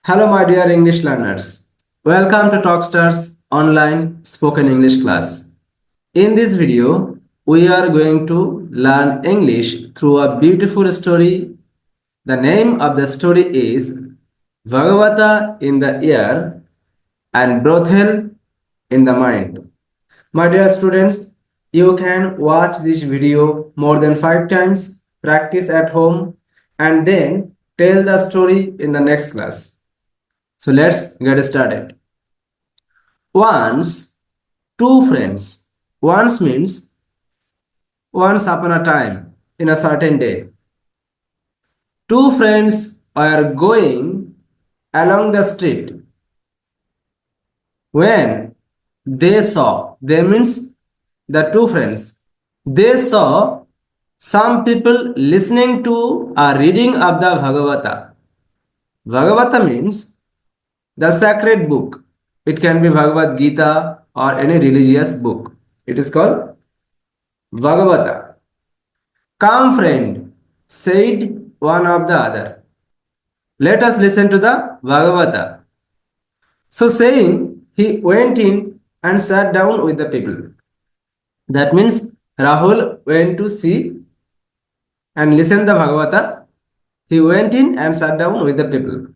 Hello, my dear English learners. Welcome to Talkstars online spoken English class. In this video, we are going to learn English through a beautiful story. The name of the story is Bhagavata in the Ear and Brothel in the Mind. My dear students, you can watch this video more than 5 times, practice at home, and then tell the story in the next class. So let's get started. Once, two friends. Once means once upon a time in a certain day. Two friends are going along the street when they means the two friends, they saw some people listening to a reading of the Bhagavata. Bhagavata means the sacred book. It can be Bhagavad Gita or any religious book. It is called Bhagavata. Come, friend, said one of the other. Let us listen to the Bhagavata. So saying, he went in and sat down with the people. That means Rahul went to see and listen the Bhagavata. He went in and sat down with the people.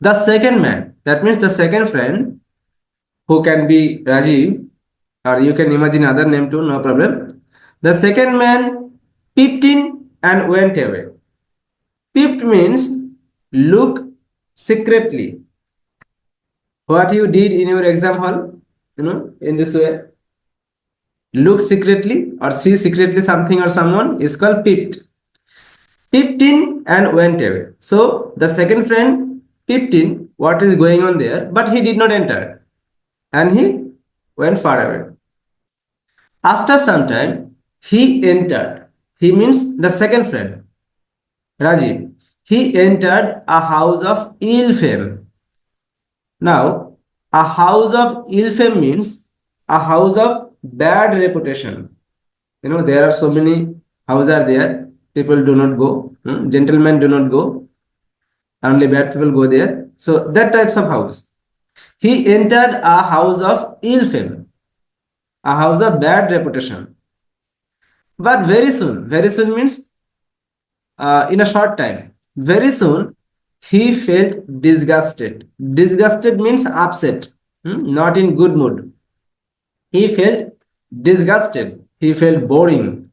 The second man, that means the second friend, who can be Rajiv, or you can imagine other name too, no problem. The second man peeped in and went away. Peeped means look secretly. What you did in your exam hall, in this way. Look secretly or see secretly something or someone is called peeped. Peeped in and went away. So the second friend peeped in what is going on there, but he did not enter and he went far away. After some time, he entered. He means the second friend, Rajiv. He entered a house of ill fame. Now, a house of ill fame means a house of bad reputation. There are so many houses are there. People do not go. Gentlemen do not go. Only bad people go there. So that types of house. He entered a house of ill fame, a house of bad reputation. But very soon means in a short time, very soon he felt disgusted. Disgusted means upset, not in good mood. He felt disgusted. He felt boring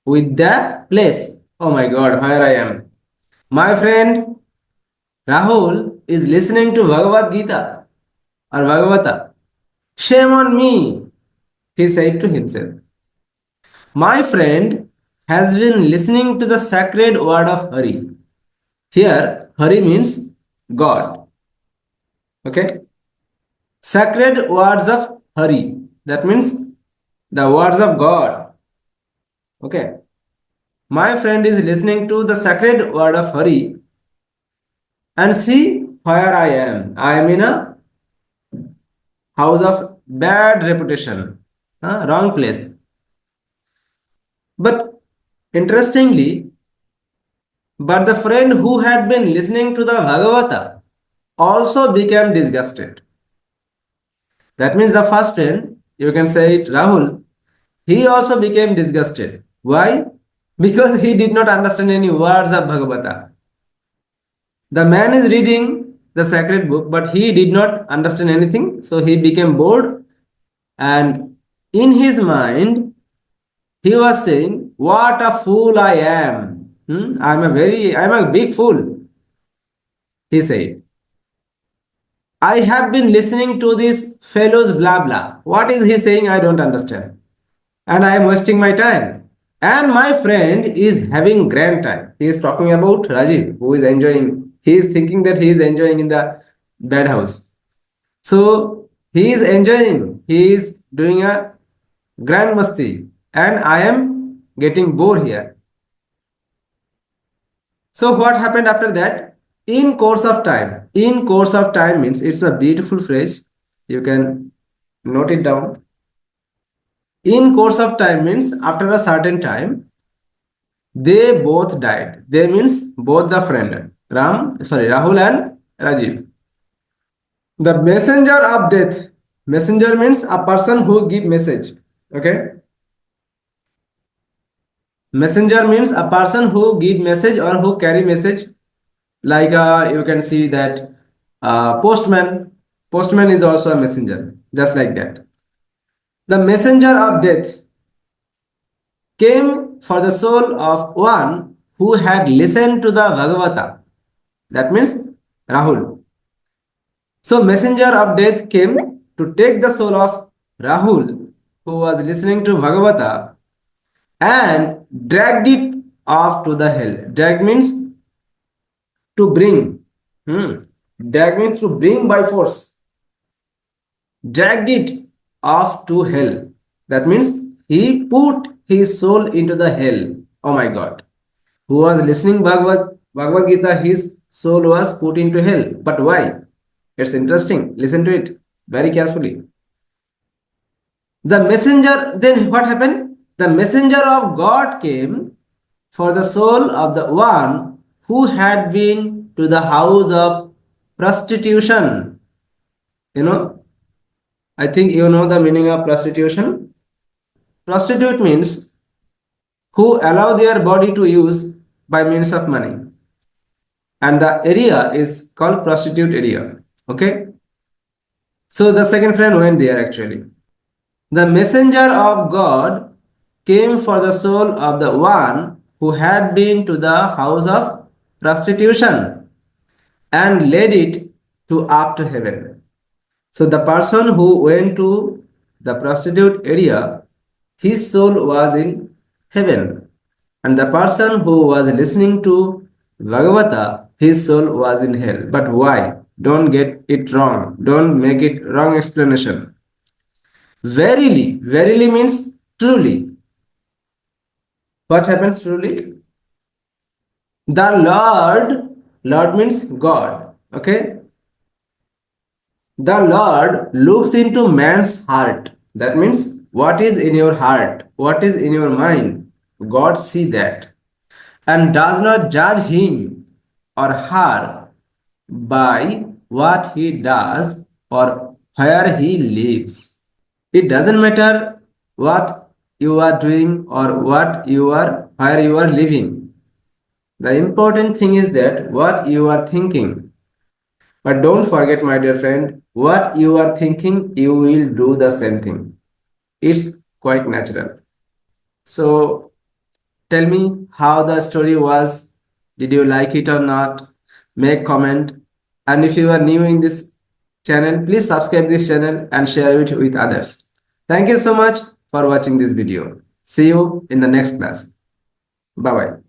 with the place. Oh my God, where I am. My friend Rahul is listening to Bhagavad Gita or Bhagavata. Shame on me, he said to himself. My friend has been listening to the sacred word of Hari. Here, Hari means God. Okay? Sacred words of Hari. That means the words of God. Okay? My friend is listening to the sacred word of Hari and see where I am. I am in a house of bad reputation, wrong place. But interestingly, but the friend who had been listening to the Bhagavata also became disgusted. That means the first friend, you can say it, Rahul, he also became disgusted. Why? Because he did not understand any words of Bhagavata. The man is reading the sacred book, but he did not understand anything, so he became bored. And in his mind, he was saying, "What a fool I am! I'm a big fool." He said, "I have been listening to this fellow's blah blah. What is he saying? I don't understand, and I am wasting my time. And my friend is having grand time. He is talking about Rajiv, who is enjoying. He is thinking that he is enjoying in the bed house. So he is enjoying. He is doing a grand masti, and I am getting bored here. So what happened after that? In course of time means it's a beautiful phrase. You can note it down. In course of time means after a certain time, they both died. They means both the friend, Rahul and Rajiv. The messenger of death. Messenger means a person who give message. Okay. Messenger means a person who give message or who carry message. Like you can see that postman. Postman is also a messenger. Just like that. The messenger of death came for the soul of one who had listened to the Bhagavata. That means Rahul. So messenger of death came to take the soul of Rahul who was listening to Bhagavata and dragged it off to the hell. Drag means to bring. Drag means to bring by force. Dragged it off to hell. That means he put his soul into the hell. Oh my God. Who was listening Bhagavad Gita, his soul was put into hell. But why? It's interesting. Listen to it very carefully. The messenger, then what happened? The messenger of God came for the soul of the one who had been to the house of prostitution. You know, I think you know the meaning of prostitution. Prostitute means who allow their body to use by means of money. And the area is called prostitute area. Okay. So the second friend went there actually. The messenger of God came for the soul of the one who had been to the house of prostitution and led it to up to heaven. So the person who went to the prostitute area, his soul was in heaven. And the person who was listening to Bhagavata, his soul was in hell. But why? Don't get it wrong. Don't make it wrong explanation. Verily, verily means truly. What happens truly? The Lord means God. Okay? The Lord looks into man's heart. That means what is in your heart, what is in your mind. God see that and does not judge him or her by what he does or where he lives. It doesn't matter what you are doing or what you are where you are living. The important thing is that what you are thinking. But don't forget, my dear friend, what you are thinking, you will do the same thing. It's quite natural. So tell me how the story was. Did you like it or not? Make comment. And if you are new in this channel, please subscribe this channel and share it with others. Thank you so much for watching this video. See you in the next class. Bye bye.